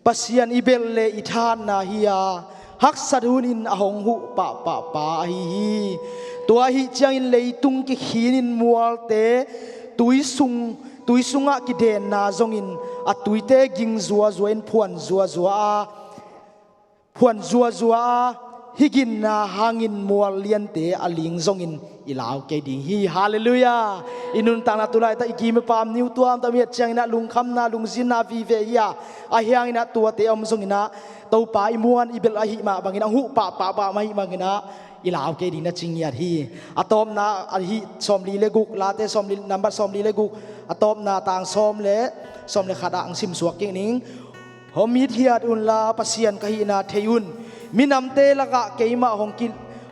pasian ibel le ithan na hiya hak sadunin ahong hu pa hi tua hi chiang in leitung ki khinin mual te tuisunga ki den na zongin atuite ging zua in phuan zua higin na hangin mual lian te aling zongin ilaw ke ding hi hallelujah inun ta na tulai ta igime pam niu tuam ta miat chiang na lungkham na lungzin na vi ve ya a hiang ina tua te om zongina to pa imuan ibel a hi ma bangina hu pa mai bangina ilaw ke ding na chingya hi atom na a hi somli le guk la te somli number somli le guk atom na tang som le khada ang sim suak king ning homit hiat un la pasian kahi na theyun minam te laka keima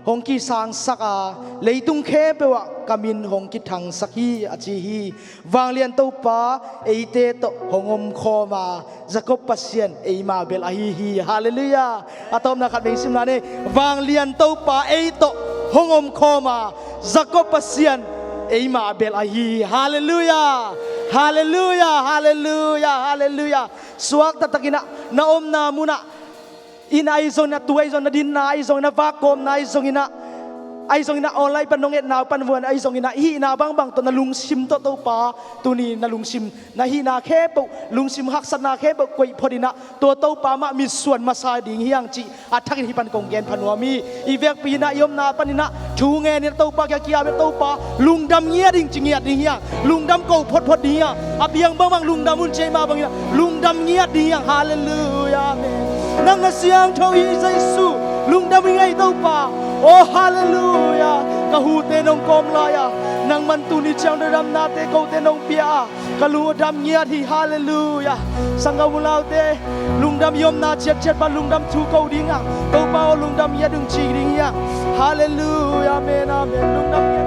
hongki sang saka leitung khe pewa kamin hongki thang sakhi achi hi wanglian to pa eite to hongom khoma jacob pasian eima bel hi hallelujah atom na khat meng sim na ne wanglian to pa eito hongom khoma jacob pasian eima bel hi hallelujah suak tatakina na om na muna in aizong na tuai zong na din na aizong na vakom na aizong ina online panonget na panwan aizong ina hi na bang to na lungsim to pa tuni na lungsim na hi na khe po lungsim hak sat na khe po koi phodina to pa ma mi suan ma sa ding hiang chi athakin hi pan kong gen phanwami ivek pi na yom na panina thu nge ni to pa kya kia be to pa lungdam ngia ding chingia ding hiang lungdam ko phot ding hiang abiang bang lungdam un che ma bang lungdam ngia ding hiang hallelujah amen nang na siang thoi Jesu lungdam ngai to pa oh hallelujah kahu te nong kom la ya nang man tu ni chang de ram na te ko te nong pia kalu dam ngia thi hallelujah sanga mulau te lungdam yom na chet ba lungdam thu ko ding a to pa lungdam ya dung chi ding ya hallelujah amen lungdam ya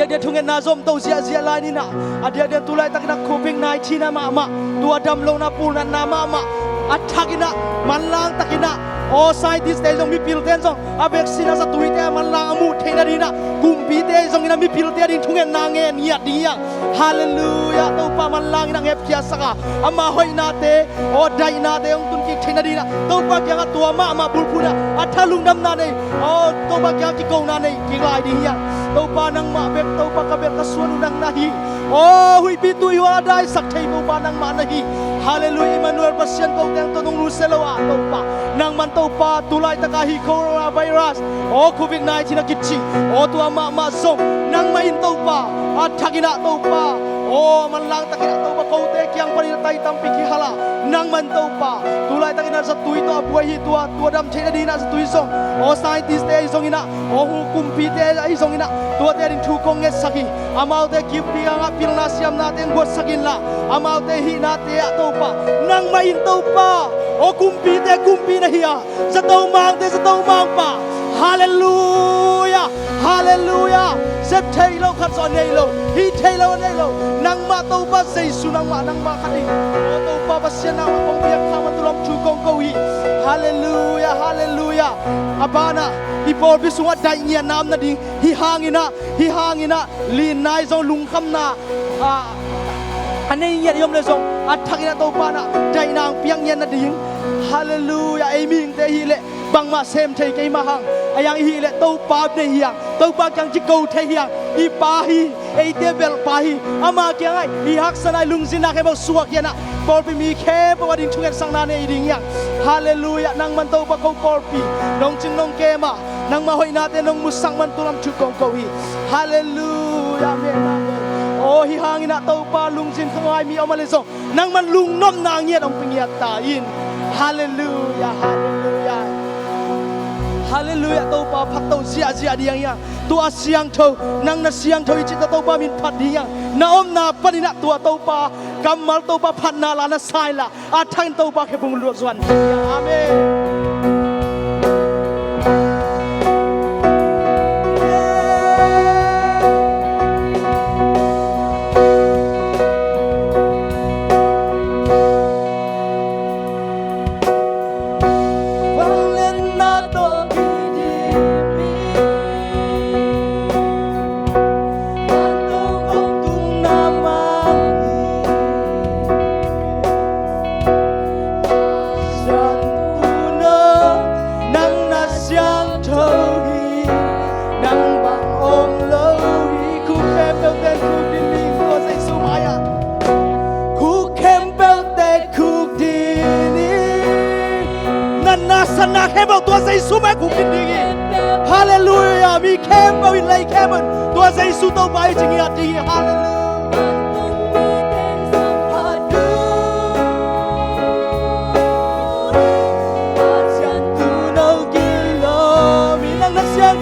dia thungen na zom to zia lai ni na dia tulai takna covid-19 na ma tua dam lo na pul na ma athakina manlang takina o scientist te jong mi pil ten jong a vaccine sa tuite manlang amu theina dina kumpi te jong ina mi pil te din thungen na nge nia dia hallelujah to pa manlang ina ngep kia saka ama hoi na te o dai na te ong tun ki theina dina to pa kya tua ma bulpuna athalung dam na nei o to pa kya ki ko na nei ki lai dia to pa nang ma bek to pa ka bek ka suanu nang nahi oh hui pi tu yo dai sak thei mo pa nang ma nahi hallelujah Emmanuel pasien ko teng to nong luselowa to pa nang man to pa tulai ta ka hi coronavirus oh covid-19 na kitchi oh tu ma zom nang main to pa athagina to pa oh man lang takina to pa ko te kyang pani tai tam pi ki hala nang man to pa tulai takina sa tui to abuai hi tua dam thei na dina sa tui song oh scientist te song ina oh hukum pi te ai song ina tua te rin thu kong nge saki amau te ki pi nga pil na siam na ten go sakin la amau te hi na te a to pa nang main to pa o kumpi na hiya sa to mang pa hallelujah se thei lo khat so nei lo hi thei lo nang ma to pa sei su nang ma khani o to pa ba sian na kong biak khama tulom thu kong ko hi hallelujah abana hi por bi sunga dai nia nam na ding hi hangina li nai zong lung kham na anei yet yom le zong athakina to pa na dai nang piang yen na ding hallelujah aiming te hi le bang ma sem thei ke ma hang ayang hi le to pa ne hiang to pa kyang chi ko thei hiang hi pa hi ei te bel pa hi ama kyang ai hi hak sanai lungzin na ke ba suak yana por pi mi khe pa wadin thungen sang na ne ding yang hallelujah nang man to pa ko por pi nong chin nong ke ma nang ma hoi na te nong musang man tulam thu kong ko hi hallelujah amen oh hi hangina to pa lungzin khangai mi omale so nang man lung nom na ngiat ong pingiat ta in hallelujah to pa phat to zia diang yang tua siang tho nang na siang tho chi to pa min phat diang na om na panina tua to pa kamal to pa phat na la na sai la a thang to pa khe bung lu zwan amen na khe bao tua Giêsu mai cũng kinh đi Hallelujah mi khe bao in lấy khe mình tua Giêsu tao bay chỉ nghe đi Hallelujah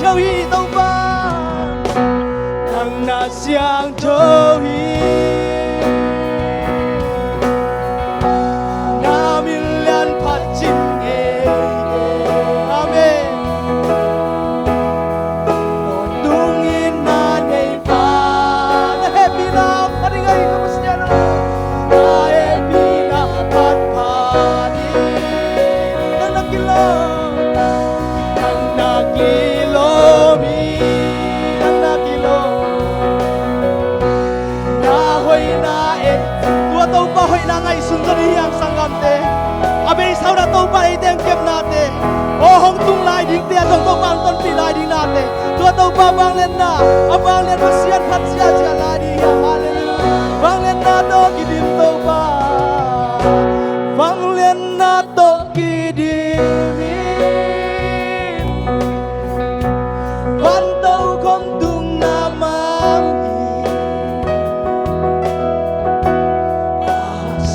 thâu hi tâu ba thằng na xiang thâu hi na min lan phát triển nghe amen non tung in na nei pa na happy na pati ngai ka masnya na happy na pat pa di na kilo thằng na kilo hoy na ngai sun jani yang sangam te abe sau da to ba idem kem na te o hong tung lai ding te dong to bang ton pi lai ding na te to ba bang len na abang len pasian phat sia sia la di ya hallelujah bang len na to ki dim to ba bang len na to ki dim ban to kom tung na mang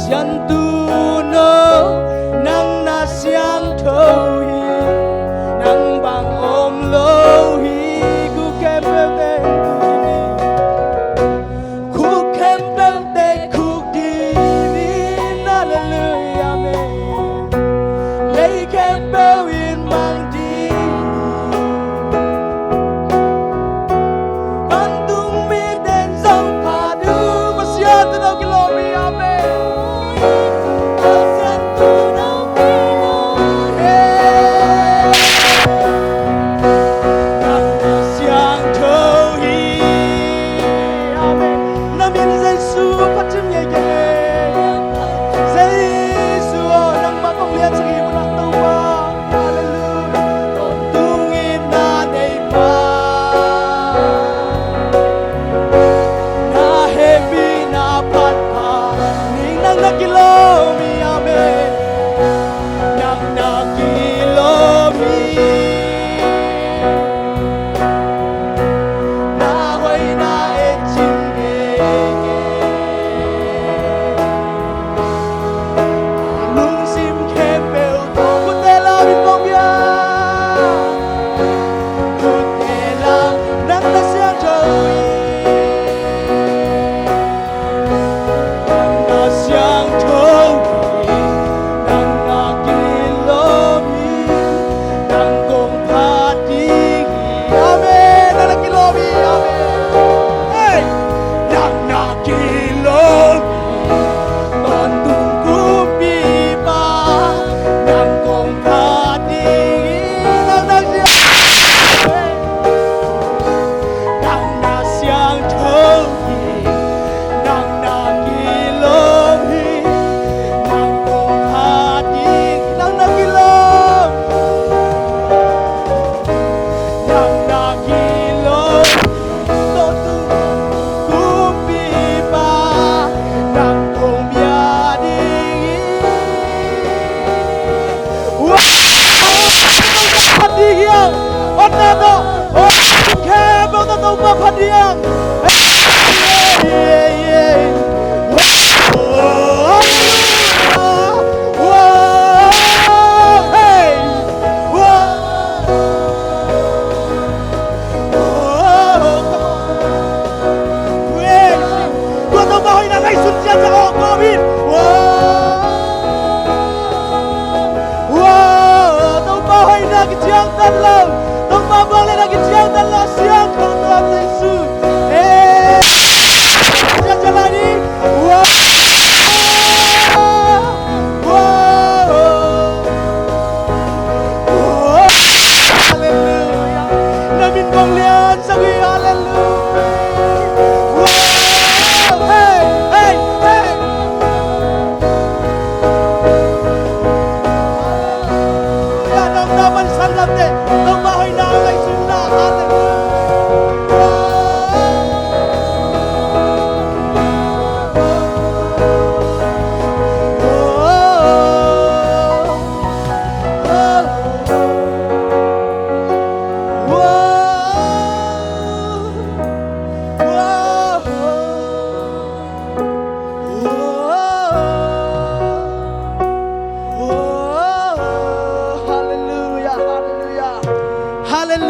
Sian tu no nang na siang thâu hi nang bang om lo hi ku kem te ku di ni hallelujah amen lay kem bel in mang di ban tung mi den song pa du ma sia tu no glory amen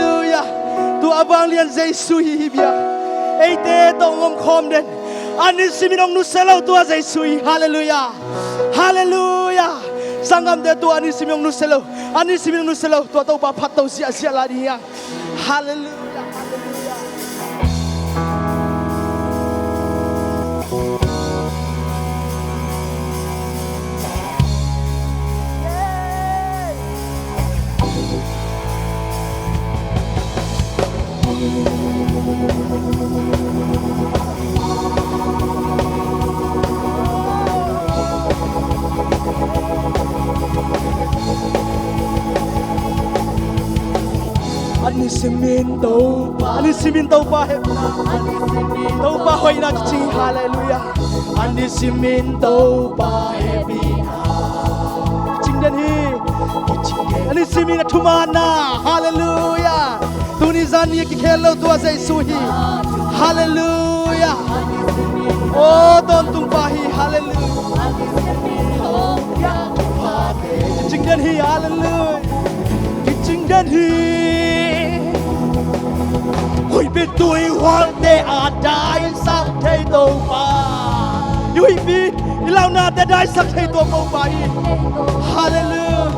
Hallelujah. Tu abang lian Yesus hibia. Eite tongom kom den. Ani siminong nuselo tu Yesus. Hallelujah. Hallelujah. Sangam de tu ani siminong nuselo. Ani siminong nuselo tu tau bapat tau sia lari yang. Hallelujah. Ani simin tau pa he tau pa hoi na chi hallelujah ani simin tau pa he bina ching den hi ani simin thumana hallelujah tu ni zani ki khelo tu asai suhi hallelujah oh don tung pa hi hallelujah ching den hi hallelujah ching den hi Hoi biết tôi hoang để đại sắc thấy tôi ba Hoi biết lao na để đại sắc thấy tôi không ba Hallelujah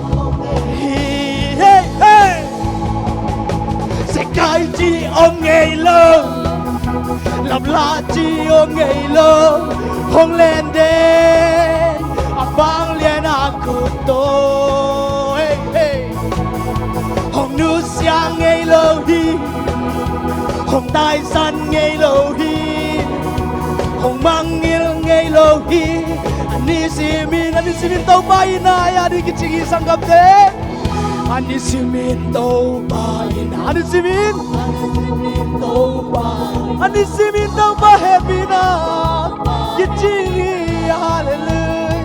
Hey hey Sẽ cái chi ông ngày lớn Làm la chi ông ngày lớn Hông lên đến Bang liền aku tôi Hey hey Hông nu siang ngày lâu đi Hồng tai san ngay lâu hi Hồng mang ngil ngay lâu hi Ani simin tau bay na ya di kicigi sanggap de Ani simin tau bay na Ani simin tau bay happy na Kicigi hallelujah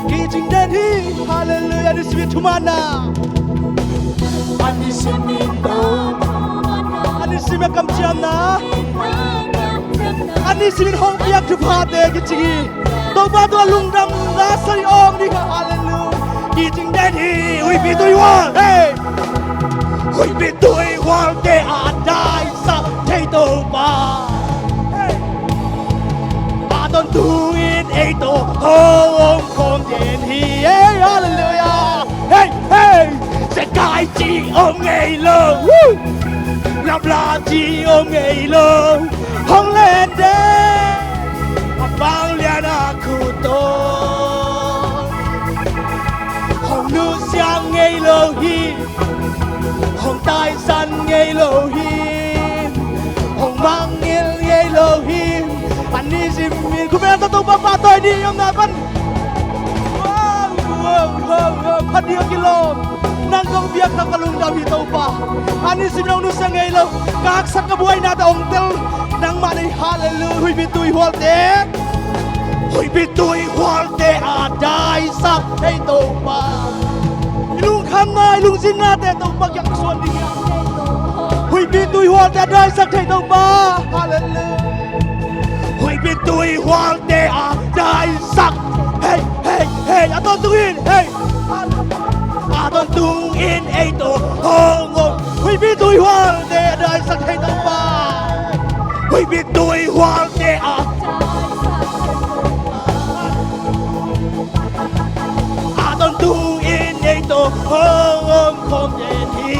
Kicing dan hi hallelujah Ani simin tumana Ani simin tau Ani simin kam ciam na Ani simin hong piak tu phate kicigi to ba to lungdam la sari om ni hallelujah kicing dan hi ui pi tui wa hey ui pi tui wa ke a dai sa thei to ba hey a don tu in ei to hong kom den hi hey hallelujah hey hey sẽ cai chi om ngei lo làm la chi ôm ngày lâu hong lên đến bang liền aku tôi hong nu siang ngày lâu hi hong tai san ngày lâu hi hong mang ngil ngày lâu hi anh đi xin miền của mình tôi ba tôi đi ông nào vẫn phát đi kilo nang kong biak na kalungdam hitaw pa ani simnaw nu sa ngaylo kaksak ka buhay nata ongtel nang manay hallelujah huy bituy hualte aday sak hitaw pa ilung kamay ilung sin natin ito pagyang suwan din yan huy bituy hualte aday sak hitaw pa hallelujah huy bituy hualte aday sak hey hey hey aton tuwin hey Adon tung in eito hong ong Huy biết tôi hoang để đời sắc hay tông ba Huy biết tôi hoang để Adon tung in eito hong ong không đến hi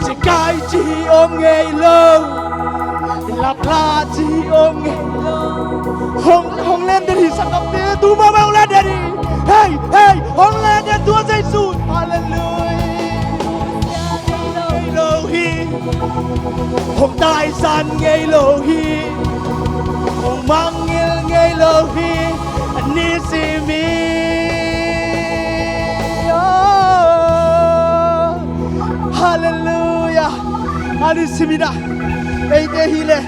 Chỉ cái chi ôm ngày lâu Lặp la chi ôm ngày lâu Hong lên đến hi sắc ngọc tế tu mà bao lên đến hi Hey, hey, hong lên đến Chúa Giêsu, hallelujah. Elohi, hong tai san Elohi, hong mang ngil Elohi, Nisimi. Hallelujah, Anisimina. Eite hile,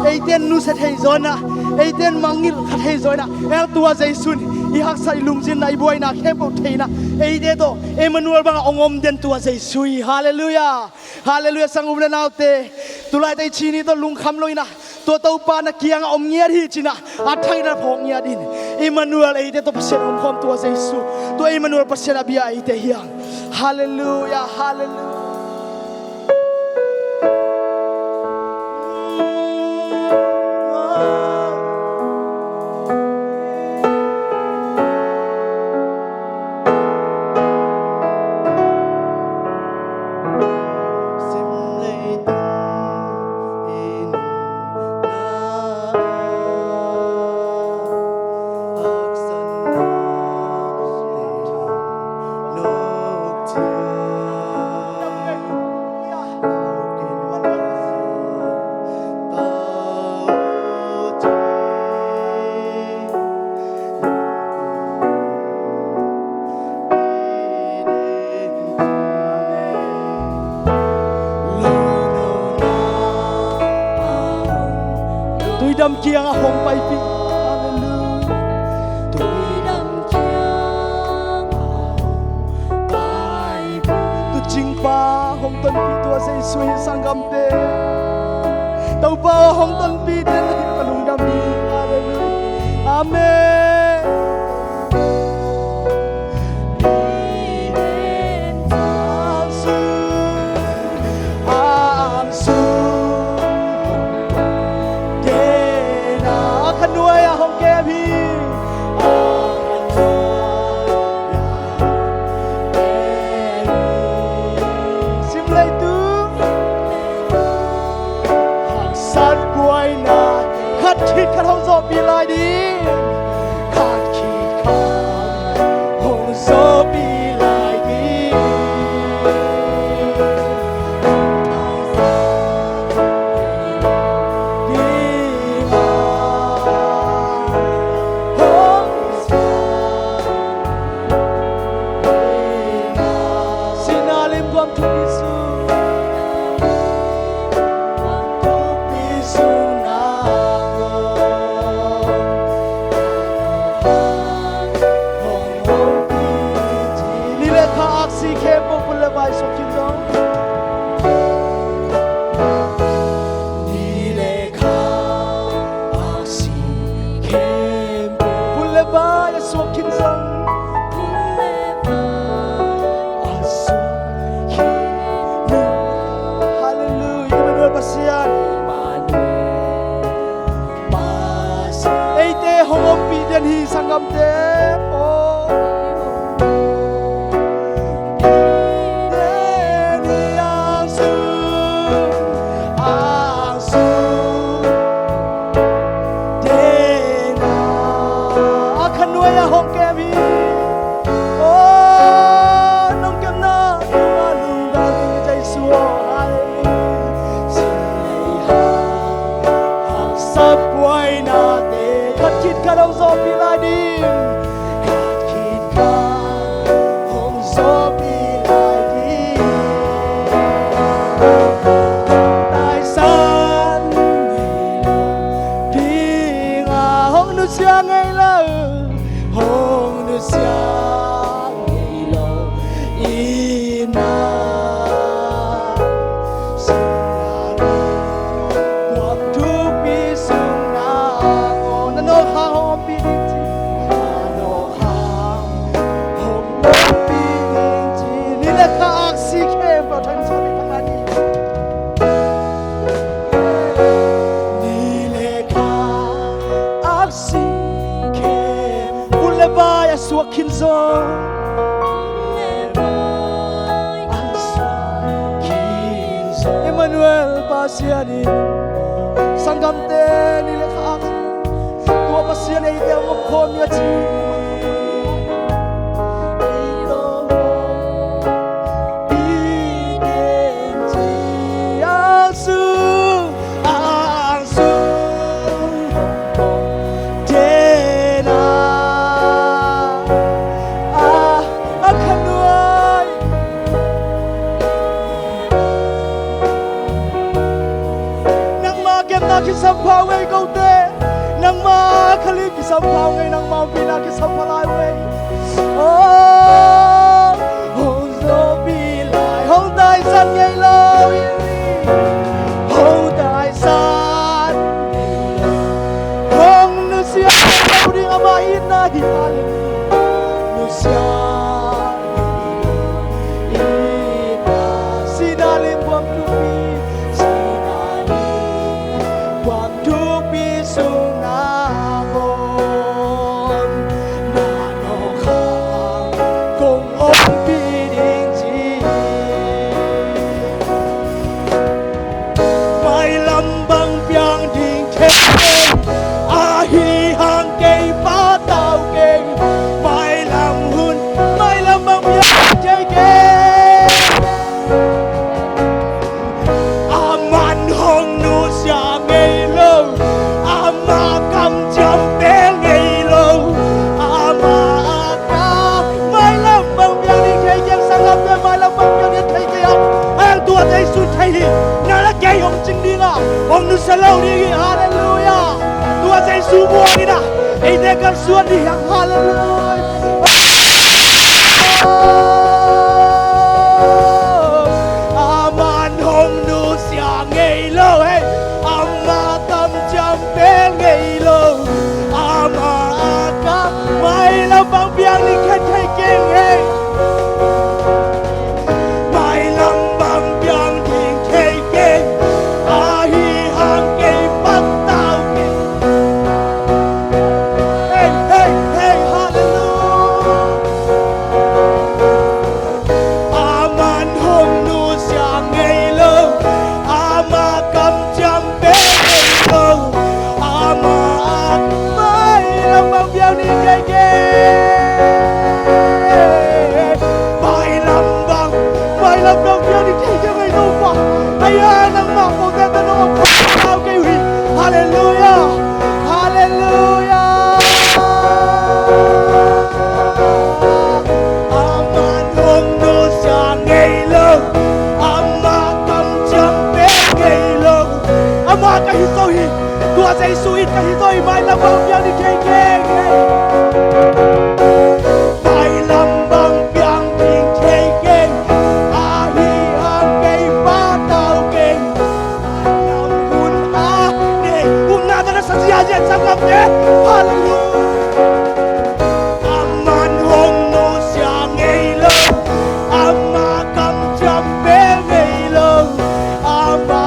eite nuset hey zona, eite mangil khat hey zona. El Tua Giêsu. Ihak sa ilungsin na ibuhay na kepo tayo na dito Emmanuel bang ongom den tua Jesu hallelujah hallelujah sangum na naute tulay tay chini to lungkham loy na to tau pa na kiyang om nyer hi china athay na phong nya din Emmanuel dito pasien om tua Jesu to Emmanuel pasien abia ite hiyang Hallelujah, hallelujah. Tôi đâm kia hồng bay phi. Hallelujah. Tôi đâm kia hồng bay phi. Tôi chinh pha hồng tân phi tôi sẽ suy sang gầm tê. Tàu bao hồng tân phi đến hết cả lùng đâm đi. Hallelujah. Amen.คิดขันห้องโซบีลายดีขาดขีดขาดห้องโซบีลายดีดีมาห้องโซสินาลิมความทุกข์ที่สุดBy so kingdom Nilekha Asi Kem Buleba so kingdom Buleba Aso Hallelujah Emmanuel Basian Emmanuel Bas Eite hongom pidian hi sangam te oh Emmanuel Basiani Sangam te nilekha tua Basiani ite ngopkhom ya chi Sampau ngay câu tê nang ma khali ki sampau ngay nang ma pina ki sampalai we oh hong zo bi lai hong dai san ngay lo hong dai san hong nu sia ko ding ama ina hi nu sia Ông nu salau ni hallelujah. Tua say sumo ni na. Ei de kan suan ni hallelujah. Aman hong nu sia ngei lo hey. Amma tam cham pe ngei lo. Amma ka mai la bang piang ni khen thai keng hey. Tua say suit ka hitoy may labang yang ni keng may lambang yang ni keng ahi ang kay pataw keng alam kun ne kung nada na sa siya sa kapye hallelujah aman hong no siya ngaylong ama kam jambe ngaylong ama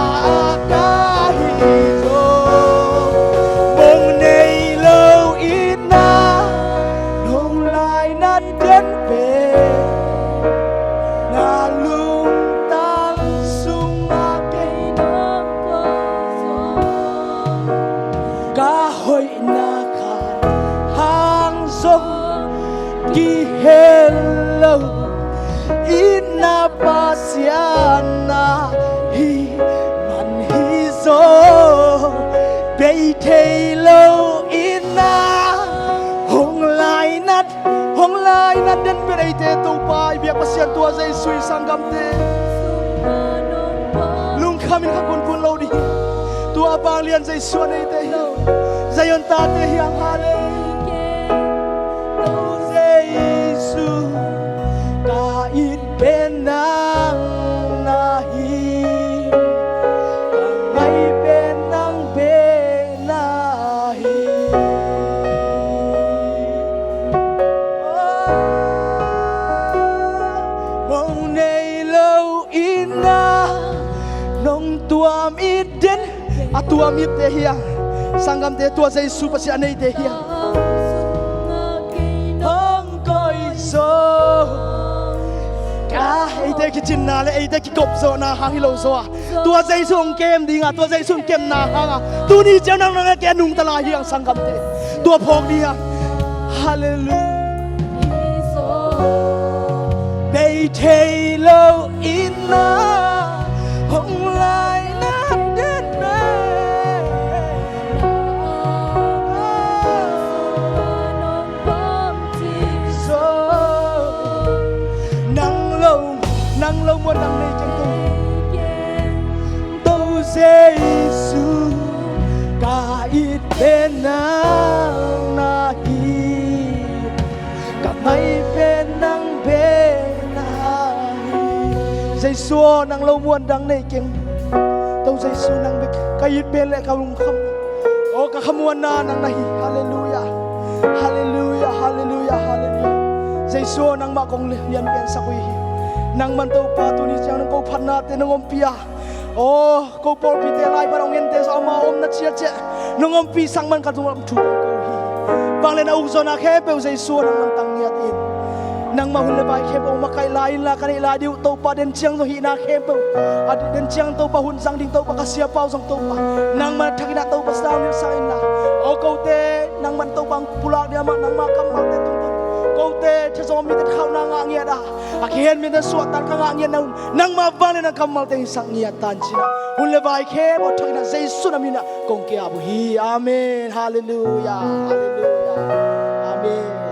pasiana hi man hi zo bay thelo ina hong lai nat den berai te to pai biak pasian tua zai sui sangam te lung khamin kha kun lo di tua bang lian zai suan ei te zai on ta te hiang hale to zai su ka in benang nahi kamay benang benahi mong nay lâu ina nong tuam iden atuam it te hiang sangam te tua say su pasi anay te hiang hong koi so ai đây cái chân na ai đây cái cột zo na hang hilo zo tua dây sung kem đi ngà tua dây sung kem na hang à tu ni chang nang nang cái nung tala hiang sangam te tua phok đi à hallelujah bay thei lo ina hong lai na den be nang lâu một đằng này chẳng tôi Giêsu cả ít bên nang nahi cả mấy bên nang bên nahi Giêsu nang lâu một đằng này chẳng tôi Giêsu nang biết cái ít bên lại không ô cả khăm muôn na nang nahi hallelujah hallelujah hallelujah hallelujah Giêsu nang ma kong lian bên sa kui nang man to pa tu ni chang nang ko phat na te nang om pia o ko por pi te lai ba ong en te sa ma om na chia che nang om pi sang man ka tu am thu ko hi bang le na u zo na khe pe zai su nang man tang niat in nang ma hun le bai khe pe ma kai lai la ka ni la diu to pa den chiang zo hi na khe pe a den chiang to pa hun sang ding to pa ka sia pau zong to pa nang ma thak na to pa sa ni sa in na o ko te nang man to bang pulak dia ma nang ma kam ma te tung câu tê cho gió mi tên khao na ngang nghe đã khiên mi tên suat tan ngang nghe nang nang ma van lên nang kamal tên sang nghe tan china hun le vai khe bo thoi na Giêsu na mi na kong kia bu hi amen hallelujah hallelujah amen